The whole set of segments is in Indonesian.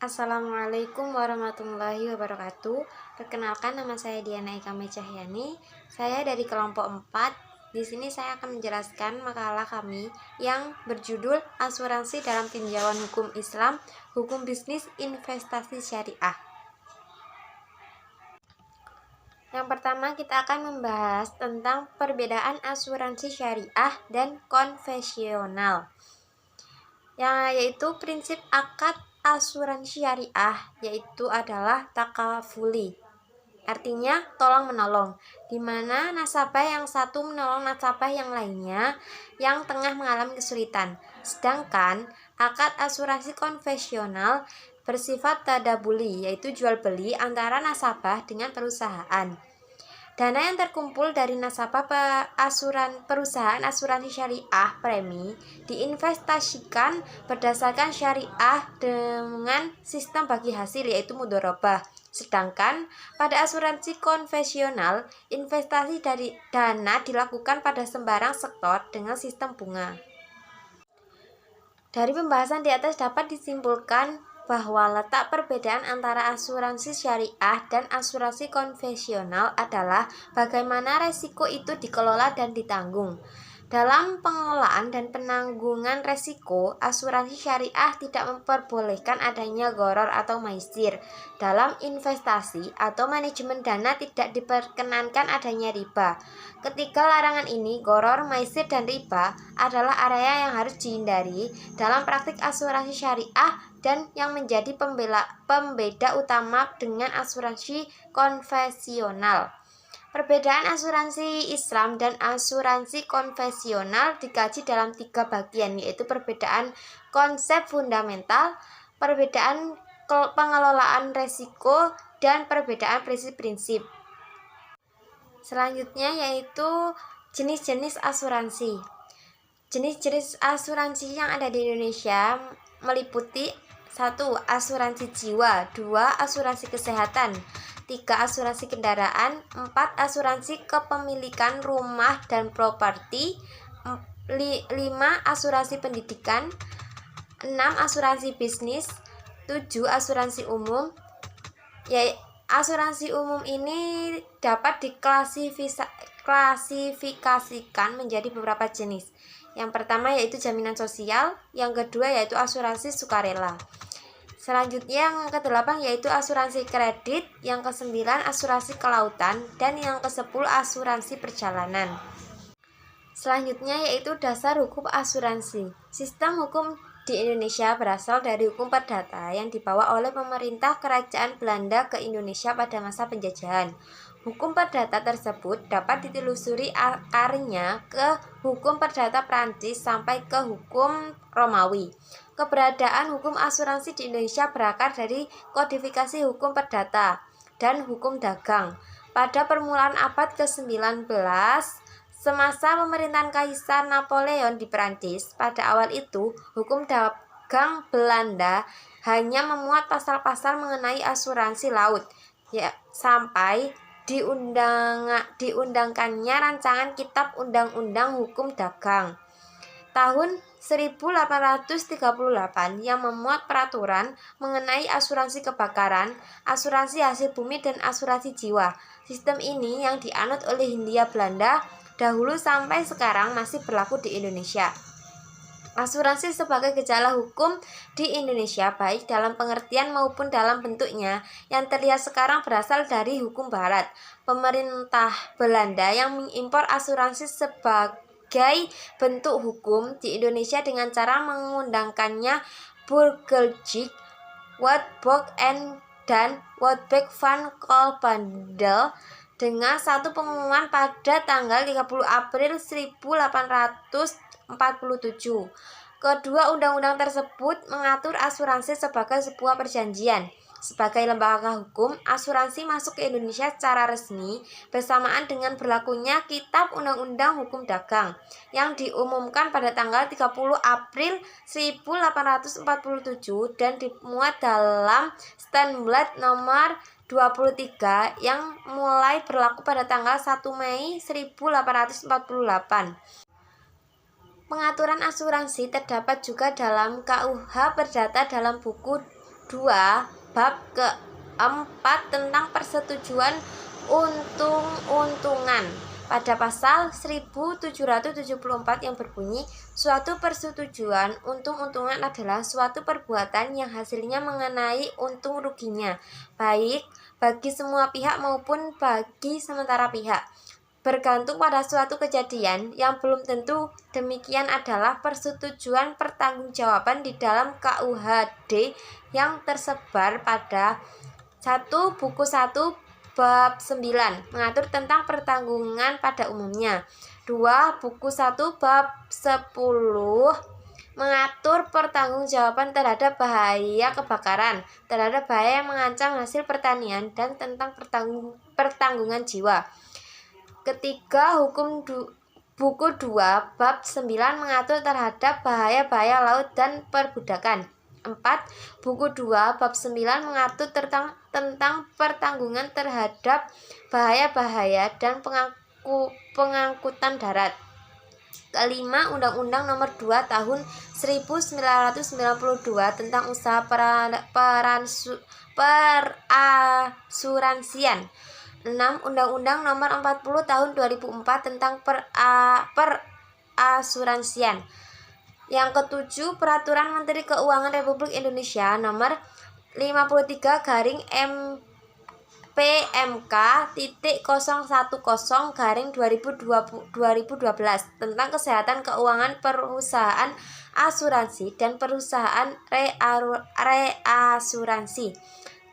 Assalamualaikum warahmatullahi wabarakatuh. Perkenalkan, nama saya Diana Eka Cahyani. Saya dari kelompok 4. Di sini saya akan menjelaskan makalah kami yang berjudul Asuransi dalam Tinjauan Hukum Islam, Hukum Bisnis Investasi Syariah. Yang pertama, kita akan membahas tentang perbedaan asuransi syariah dan konvensional, yaitu prinsip akad asuransi syariah yaitu adalah takafuli, artinya tolong menolong, di mana nasabah yang satu menolong nasabah yang lainnya yang tengah mengalami kesulitan. Sedangkan akad asuransi konvensional bersifat tadabuli, yaitu jual beli antara nasabah dengan perusahaan. Dana yang terkumpul dari nasabah perusahaan asuransi syariah premi diinvestasikan berdasarkan syariah dengan sistem bagi hasil, yaitu mudharabah. Sedangkan pada asuransi konvensional, investasi dari dana dilakukan pada sembarang sektor dengan sistem bunga. Dari pembahasan di atas dapat disimpulkan bahwa letak perbedaan antara asuransi syariah dan asuransi konvensional adalah bagaimana resiko itu dikelola dan ditanggung. Dalam pengelolaan dan penanggungan resiko, asuransi syariah tidak memperbolehkan adanya gharar atau maisir. Dalam investasi atau manajemen dana tidak diperkenankan adanya riba. Ketiga larangan ini, gharar, maisir, dan riba, adalah area yang harus dihindari dalam praktik asuransi syariah dan yang menjadi pembeda utama dengan asuransi konvensional. Perbedaan asuransi Islam dan asuransi konvensional dikaji dalam 3 bagian, yaitu perbedaan konsep fundamental, perbedaan pengelolaan resiko, dan perbedaan prinsip-prinsip. Selanjutnya yaitu jenis-jenis asuransi. Jenis-jenis asuransi yang ada di Indonesia meliputi 1. Asuransi jiwa, 2. Asuransi kesehatan, 3. Asuransi kendaraan, 4. Asuransi kepemilikan rumah dan properti, 5. Asuransi pendidikan, 6. Asuransi bisnis, 7. Asuransi umum. Asuransi umum ini dapat diklasifikasikan menjadi beberapa jenis. Yang pertama yaitu jaminan sosial, yang kedua yaitu asuransi sukarela. Selanjutnya yang ke-8 yaitu asuransi kredit, yang ke-9 asuransi kelautan, dan yang ke-10 asuransi perjalanan. Selanjutnya yaitu dasar hukum asuransi. Sistem hukum di Indonesia berasal dari hukum perdata yang dibawa oleh pemerintah Kerajaan Belanda ke Indonesia pada masa penjajahan. Hukum perdata tersebut dapat ditelusuri akarnya ke hukum perdata Prancis sampai ke hukum Romawi. Keberadaan hukum asuransi di Indonesia berakar dari kodifikasi hukum perdata dan hukum dagang. Pada permulaan abad ke-19, semasa pemerintahan Kaisar Napoleon di Prancis, pada awal itu hukum dagang Belanda hanya memuat pasal-pasal mengenai asuransi laut, sampai diundangkannya rancangan Kitab Undang-Undang Hukum Dagang tahun 1838 yang memuat peraturan mengenai asuransi kebakaran, asuransi hasil bumi, dan asuransi jiwa. Sistem ini yang dianut oleh Hindia Belanda dahulu sampai sekarang masih berlaku di Indonesia. Asuransi sebagai gejala hukum di Indonesia, baik dalam pengertian maupun dalam bentuknya yang terlihat sekarang, berasal dari hukum barat. Pemerintah Belanda yang mengimpor asuransi sebagai bentuk hukum di Indonesia dengan cara mengundangkannya Burgerlijk, Wetboek dan Wetboek van Kolbandel dengan satu pengumuman pada tanggal 30 April 1847. Kedua undang-undang tersebut mengatur asuransi sebagai sebuah perjanjian. Sebagai lembaga hukum, asuransi masuk ke Indonesia secara resmi bersamaan dengan berlakunya Kitab Undang-Undang Hukum Dagang yang diumumkan pada tanggal 30 April 1847 dan dimuat dalam Stadtblad nomor 23 yang mulai berlaku pada tanggal 1 Mei 1848. Pengaturan asuransi terdapat juga dalam KUH Perdata dalam buku 2 bab keempat tentang persetujuan untung-untungan pada pasal 1774 yang berbunyi, suatu persetujuan untung-untungan adalah suatu perbuatan yang hasilnya mengenai untung ruginya, baik bagi semua pihak maupun bagi sementara pihak, bergantung pada suatu kejadian yang belum tentu demikian adalah persetujuan pertanggungjawaban di dalam KUHD yang tersebar pada 1 buku 1 bab 9 mengatur tentang pertanggungan pada umumnya. 2 buku 1 bab 10 mengatur pertanggungjawaban terhadap bahaya kebakaran, terhadap bahaya yang mengancam hasil pertanian, dan tentang pertanggungan jiwa. Ketiga, buku 2 bab 9 mengatur terhadap bahaya-bahaya laut dan perbudakan. 4. Buku 2 bab 9 mengatur tentang pertanggungan terhadap bahaya-bahaya dan pengangkutan darat. Kelima, Undang-Undang Nomor 2 Tahun 1992 tentang usaha perasuransian. 6. Undang-Undang Nomor 40 Tahun 2004 tentang perasuransian. Yang ketujuh, Peraturan Menteri Keuangan Republik Indonesia Nomor 53-PMK.010-2012 tentang kesehatan keuangan perusahaan asuransi dan perusahaan reasuransi.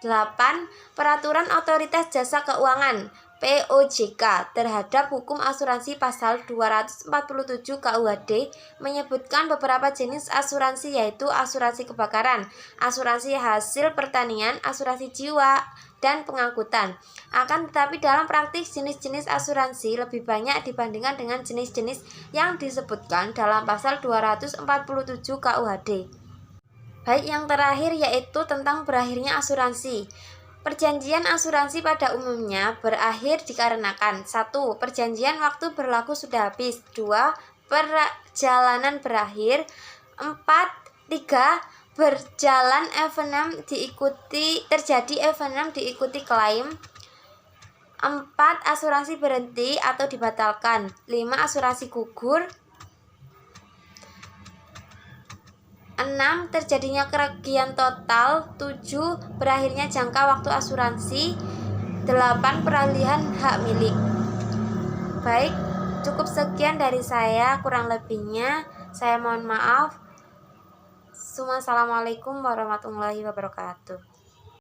8. Peraturan Otoritas Jasa Keuangan POJK terhadap hukum asuransi pasal 247 KUHD menyebutkan beberapa jenis asuransi, yaitu asuransi kebakaran, asuransi hasil pertanian, asuransi jiwa, dan pengangkutan. Akan tetapi dalam praktik jenis-jenis asuransi lebih banyak dibandingkan dengan jenis-jenis yang disebutkan dalam pasal 247 KUHD. Baik, yang terakhir yaitu tentang berakhirnya asuransi. Perjanjian asuransi pada umumnya berakhir dikarenakan 1. Perjanjian waktu berlaku sudah habis. 2. Perjalanan berakhir. 4. 3. Terjadi evenem diikuti klaim. 4. Asuransi berhenti atau dibatalkan. 5. Asuransi gugur. 6. Terjadinya kerugian total. 7. Berakhirnya jangka waktu asuransi. 8. Peralihan hak milik. Baik, cukup sekian dari saya, kurang lebihnya saya mohon maaf. Assalamualaikum warahmatullahi wabarakatuh.